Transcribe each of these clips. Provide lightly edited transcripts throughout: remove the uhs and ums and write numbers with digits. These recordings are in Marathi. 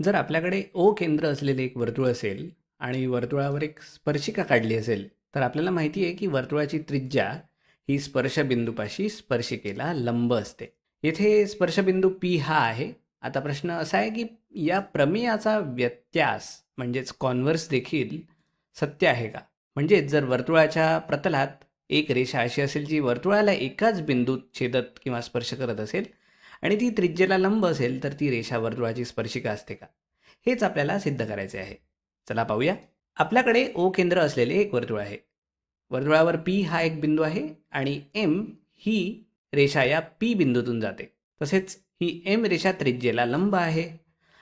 जर आपल्याकडे ओ केंद्र असलेले एक वर्तुळ असेल आणि वर्तुळावर एक स्पर्शिका काढली असेल, तर आपल्याला माहिती आहे की वर्तुळाची त्रिज्या ही स्पर्शबिंदूपाशी स्पर्शिकेला लंब असते. येथे स्पर्शबिंदू P हा आहे. आता प्रश्न असा आहे की या प्रमेयाचा व्यत्यास म्हणजेच कॉन्व्हर्स देखील सत्य आहे का? म्हणजेच जर वर्तुळाच्या प्रतलात एक रेषा अशी असेल जी वर्तुळाला एकाच बिंदूत छेदत किंवा स्पर्श करत असेल आणि ती त्रिज्येला लंब असेल, तर ती रेषा वर्तुळाची स्पर्शिका असते का? हेच आपल्याला सिद्ध करायचे आहे. चला पाहूया. आपल्याकडे ओ केंद्र असलेले एक वर्तुळ आहे. वर्तुळावर P हा एक बिंदू आहे आणि M ही रेषा या P बिंदूतून जाते. तसेच ही M रेषा त्रिज्येला लंब आहे.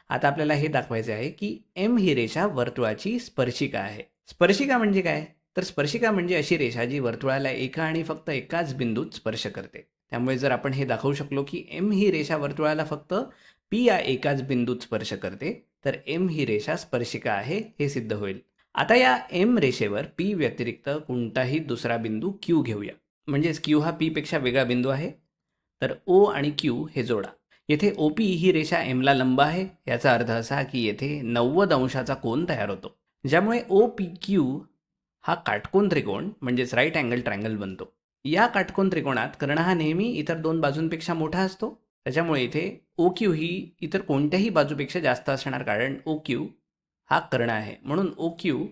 आता आपल्याला हे दाखवायचे आहे की M ही रेषा वर्तुळाची स्पर्शिका आहे. स्पर्शिका म्हणजे काय? तर स्पर्शिका म्हणजे अशी रेषा जी वर्तुळाला एका आणि फक्त एकाच बिंदूत स्पर्श करते. त्यामुळे जर आपण हे दाखवू शकलो की M ही रेषा वर्तुळाला फक्त P या एकाच बिंदूत स्पर्श करते, तर M ही रेषा स्पर्शिका आहे हे सिद्ध होईल. आता या M रेषेवर P व्यतिरिक्त कोणताही दुसरा बिंदू Q घेऊया. म्हणजेच Q हा P पेक्षा वेगळा बिंदू आहे. तर O आणि Q हे जोडा. येथे OP ही रेषा M ला लंब आहे. याचा अर्थ असा की येथे 90 अंशाचा कोन तयार होतो. ज्यामुळे OPQ हा काटकोन त्रिकोण म्हणजेच राईट अँगल ट्रायंगल बनतो. या काटकोन त्रिकोणात कर्ण हा नेहमी इतर दोन बाजूंपेक्षा मोठा असतो. त्याच्यामुळे इथे OQ ही इतर कोणत्याही बाजूपेक्षा जास्त असणार, कारण OQ हा कर्ण आहे. म्हणून OQ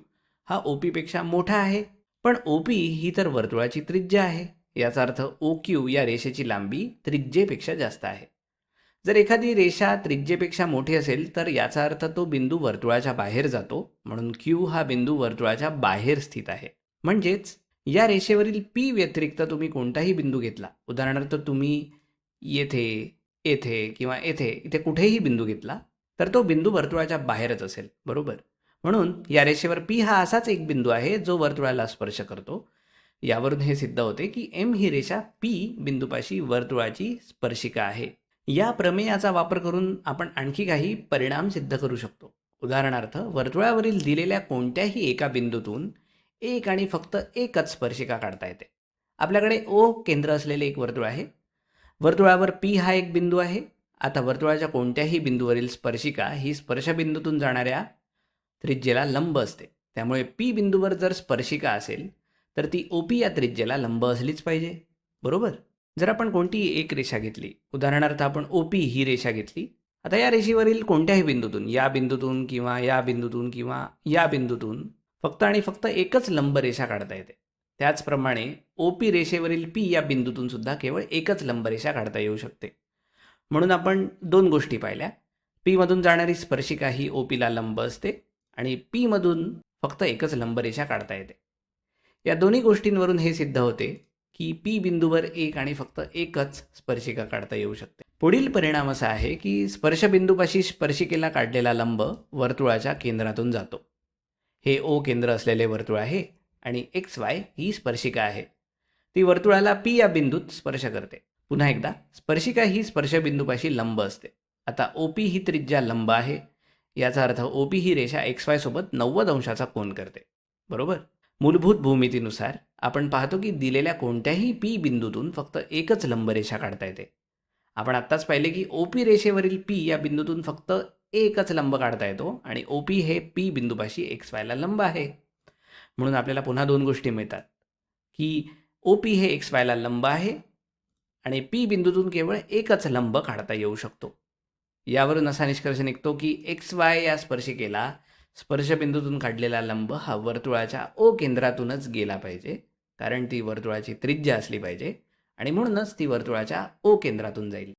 हा OP पेक्षा मोठा आहे. पण OP ही तर वर्तुळाची त्रिज्या आहे. याचा अर्थ OQ या रेषेची लांबी त्रिज्येपेक्षा जास्त आहे. जर एखादी रेषा त्रिज्येपेक्षा मोठी असेल, तर याचा अर्थ तो बिंदू वर्तुळाच्या बाहेर जातो. म्हणून Q हा बिंदू वर्तुळाच्या बाहेर स्थित आहे. म्हणजेच या रेषेवरील P व्यतिरिक्त तुम्ही कोणताही बिंदू घेतला, उदाहरणार्थ तुम्ही येथे, येथे किंवा येथे, इथे कुठेही बिंदू घेतला, तर तो बिंदू वर्तुळाच्या बाहेरच असेल, बरोबर? म्हणून या रेषेवर P हा असाच एक बिंदू आहे जो वर्तुळाला स्पर्श करतो. यावरून हे सिद्ध होते की M ही रेषा P बिंदूपाशी वर्तुळाची स्पर्शिका आहे. या प्रमेयाचा वापर करून आपण आणखी काही परिणाम सिद्ध करू शकतो. उदाहरणार्थ, वर्तुळावरील दिलेल्या कोणत्याही एका बिंदूतून एक आणि फक्त एकच स्पर्शिका काढता येते. आपल्याकडे O केंद्र असलेले एक वर्तुळ आहे. वर्तुळावर P हा एक बिंदू आहे. आता वर्तुळाच्या कोणत्याही बिंदूवरील स्पर्शिका ही स्पर्शबिंदूतून जाणाऱ्या त्रिज्येला लंब असते. त्यामुळे P बिंदूवर जर स्पर्शिका असेल, तर ती OP या त्रिज्येला लंब असलीच पाहिजे, बरोबर? जर आपण कोणतीही एक रेषा घेतली, उदाहरणार्थ आपण OP ही रेषा घेतली. आता या रेषेवरील कोणत्याही बिंदूतून, या बिंदूतून किंवा या बिंदूतून किंवा या बिंदूतून फक्त आणि फक्त एकच लंब रेषा काढता येते. त्याचप्रमाणे OP रेषेवरील P या बिंदूतून सुद्धा केवळ एकच लंबरेषा काढता येऊ शकते. म्हणून आपण दोन गोष्टी पाहिल्या. P मधून जाणारी स्पर्शिका ही OP ला लंब असते आणि P मधून फक्त एकच लंबरेषा काढता येते. या दोन्ही गोष्टींवरून हे सिद्ध होते की P बिंदूवर एक आणि फक्त एकच स्पर्शिका काढता येऊ शकते. पुढील परिणाम असा आहे की स्पर्शबिंदूपाशी स्पर्शिकेला काढलेला लंब वर्तुळाच्या केंद्रातून जातो. हे O केंद्र असलेले वर्तुळ आहे आणि XY ही स्पर्शिका आहे. ती वर्तुळाला P या बिंदूत स्पर्श करते. पुन्हा एकदा, स्पर्शिका ही स्पर्शबिंदूपाशी लंब असते. आता OP ही त्रिज्या लंब आहे. याचा अर्थ OP ही रेषा XY सोबत 90 अंशाचा कोन करते, बरोबर? मूलभूत भूमितीनुसार आपण पाहतो की दिलेल्या कोणत्याही P बिंदूतून फक्त एकच लंबरेषा काढता येते. आपण आत्ताच पाहिले की OP रेषेवरील P या बिंदूतून फक्त एकच लंब काढता येतो आणि OP हे P बिंदूपाशी XY ला लंब आहे. म्हणून आपल्याला पुन्हा दोन गोष्टी मिळतात की OP हे XY ला लंब आहे आणि P बिंदूतून केवळ एकच लंब काढता येऊ शकतो. यावरून असा निष्कर्ष निघतो की XY या स्पर्शिकेला स्पर्शबिंदूतून काढलेला लंब हा वर्तुळाच्या O केंद्रातूनच गेला पाहिजे, कारण ती वर्तुळाची त्रिज्या असली पाहिजे आणि म्हणूनच ती वर्तुळाच्या O केंद्रातून जाईल.